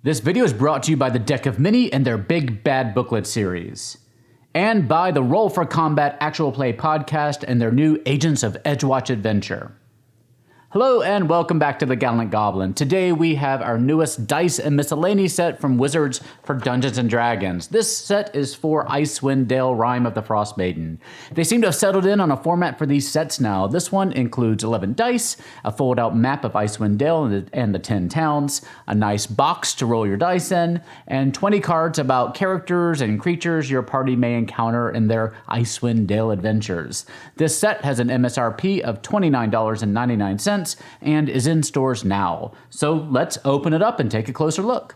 This video is brought to you by the Deck of Mini and their Big Bad Booklet series. And by the Roll for Combat Actual Play podcast and their new Agents of Edgewatch adventure. Hello and welcome back to the Gallant Goblin. Today we have our newest Dice and Miscellany set from Wizards for Dungeons & Dragons. This set is for Icewind Dale Rime of the Frostmaiden. They seem to have settled in on a format for these sets now. This one includes 11 dice, a fold-out map of Icewind Dale and the 10 towns, a nice box to roll your dice in, and 20 cards about characters and creatures your party may encounter in their Icewind Dale adventures. This set has an MSRP of $29.99 and is in stores now. So let's open it up and take a closer look.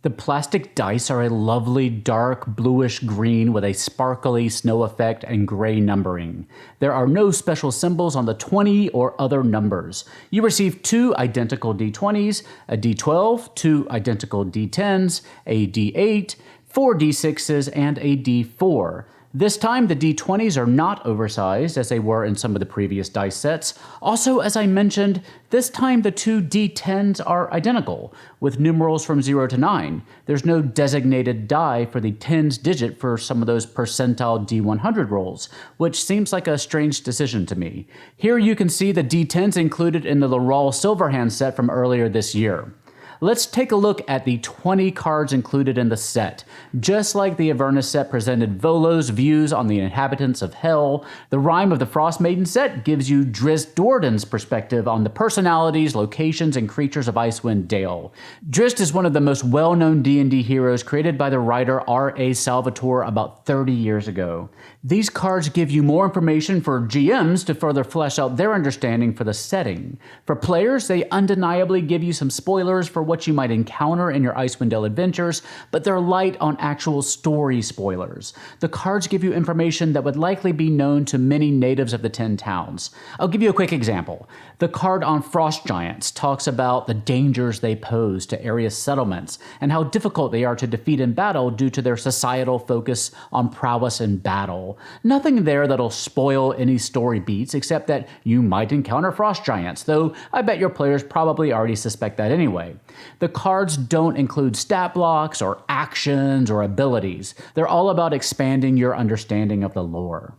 The plastic dice are a lovely dark bluish green with a sparkly snow effect and gray numbering. There are no special symbols on the 20 or other numbers. You receive 2 identical D20s, a D12, 2 identical D10s, a D8, 4 D6s, and a D4. This time, the D20s are not oversized, as they were in some of the previous dice sets. Also, as I mentioned, this time the 2 D10s are identical, with numerals from 0 to 9. There's no designated die for the tens digit for some of those percentile D100 rolls, which seems like a strange decision to me. Here you can see the D10s included in the Laral Silverhand set from earlier this year. Let's take a look at the 20 cards included in the set. Just like the Avernus set presented Volo's views on the inhabitants of Hell, the Rime of the Frostmaiden set gives you Drizzt Do'Urden's perspective on the personalities, locations, and creatures of Icewind Dale. Drizzt is one of the most well-known D&D heroes created by the writer R.A. Salvatore about 30 years ago. These cards give you more information for GMs to further flesh out their understanding for the setting. For players, they undeniably give you some spoilers for what you might encounter in your Icewind Dale adventures, but they're light on actual story spoilers. The cards give you information that would likely be known to many natives of the 10 towns. I'll give you a quick example. The card on Frost Giants talks about the dangers they pose to area settlements and how difficult they are to defeat in battle due to their societal focus on prowess in battle. Nothing there that'll spoil any story beats except that you might encounter Frost Giants, though I bet your players probably already suspect that anyway. The cards don't include stat blocks or actions or abilities. They're all about expanding your understanding of the lore.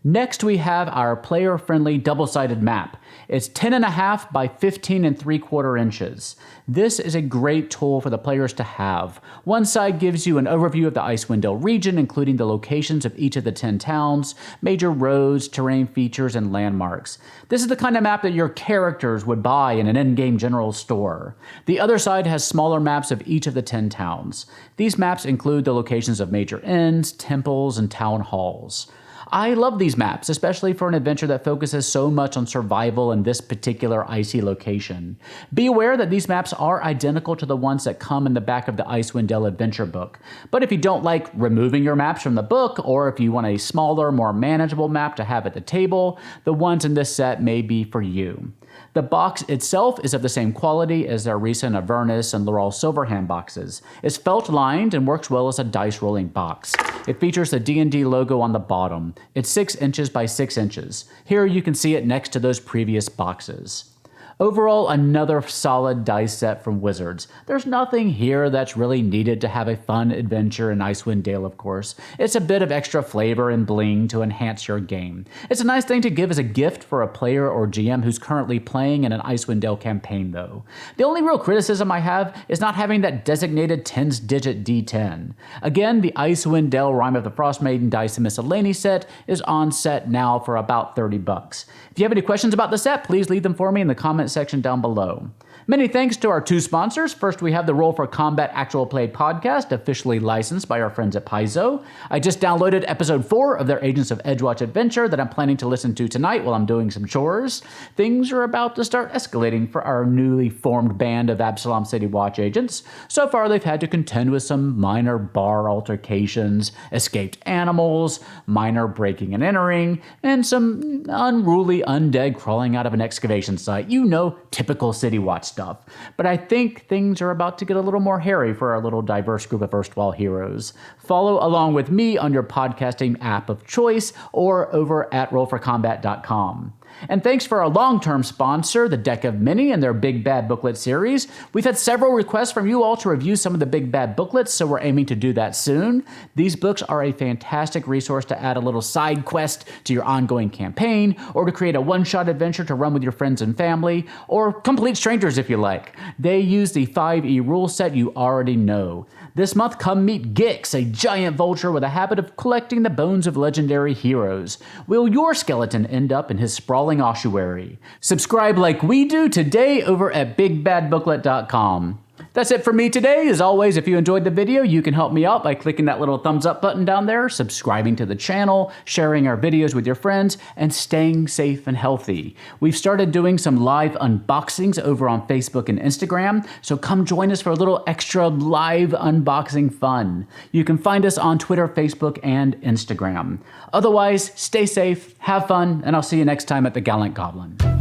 Next, we have our player-friendly double-sided map. It's 10.5 by 15 3/4 inches. This is a great tool for the players to have. One side gives you an overview of the Icewind Dale region, including the locations of each of the 10 towns, major roads, terrain features, and landmarks. This is the kind of map that your characters would buy in an in-game general store. The other side has smaller maps of each of the 10 towns. These maps include the locations of major inns, temples, and town halls. I love these maps, especially for an adventure that focuses so much on survival in this particular icy location. Be aware that these maps are identical to the ones that come in the back of the Icewind Dale adventure book. But if you don't like removing your maps from the book, or if you want a smaller, more manageable map to have at the table, the ones in this set may be for you. The box itself is of the same quality as their recent Avernus and Laral Silverhand boxes. It's felt-lined and works well as a dice rolling box. It features the D&D logo on the bottom. It's 6 inches by 6 inches. Here you can see it next to those previous boxes. Overall, another solid dice set from Wizards. There's nothing here that's really needed to have a fun adventure in Icewind Dale, of course. It's a bit of extra flavor and bling to enhance your game. It's a nice thing to give as a gift for a player or GM who's currently playing in an Icewind Dale campaign, though. The only real criticism I have is not having that designated tens digit D10. Again, the Icewind Dale Rime of the Frostmaiden Dice and Miscellany set is on set now for about $30. If you have any questions about the set, please leave them for me in the comments section down below. Many thanks to our 2 sponsors. First, we have the Roll for Combat Actual Play podcast, officially licensed by our friends at Paizo. I just downloaded episode 4 of their Agents of Edgewatch adventure that I'm planning to listen to tonight while I'm doing some chores. Things are about to start escalating for our newly formed band of Absalom City Watch agents. So far, they've had to contend with some minor bar altercations, escaped animals, minor breaking and entering, and some unruly undead crawling out of an excavation site. You know, typical City Watch stuff. But I think things are about to get a little more hairy for our little diverse group of erstwhile heroes. Follow along with me on your podcasting app of choice or over at rollforcombat.com. And thanks for our long-term sponsor, the Deck of Many and their Big Bad Booklet series. We've had several requests from you all to review some of the Big Bad Booklets, so we're aiming to do that soon. These books are a fantastic resource to add a little side quest to your ongoing campaign, or to create a one-shot adventure to run with your friends and family, or complete strangers if you like. They use the 5e rule set you already know. This month, come meet Gix, a giant vulture with a habit of collecting the bones of legendary heroes. Will your skeleton end up in his sprawling ossuary? Subscribe like we do today over at bigbadbooklet.com. That's it for me today. As always, if you enjoyed the video, you can help me out by clicking that little thumbs up button down there, subscribing to the channel, sharing our videos with your friends, and staying safe and healthy. We've started doing some live unboxings over on Facebook and Instagram, so come join us for a little extra live unboxing fun. You can find us on Twitter, Facebook, and Instagram. Otherwise, stay safe, have fun, and I'll see you next time at the Gallant Goblin.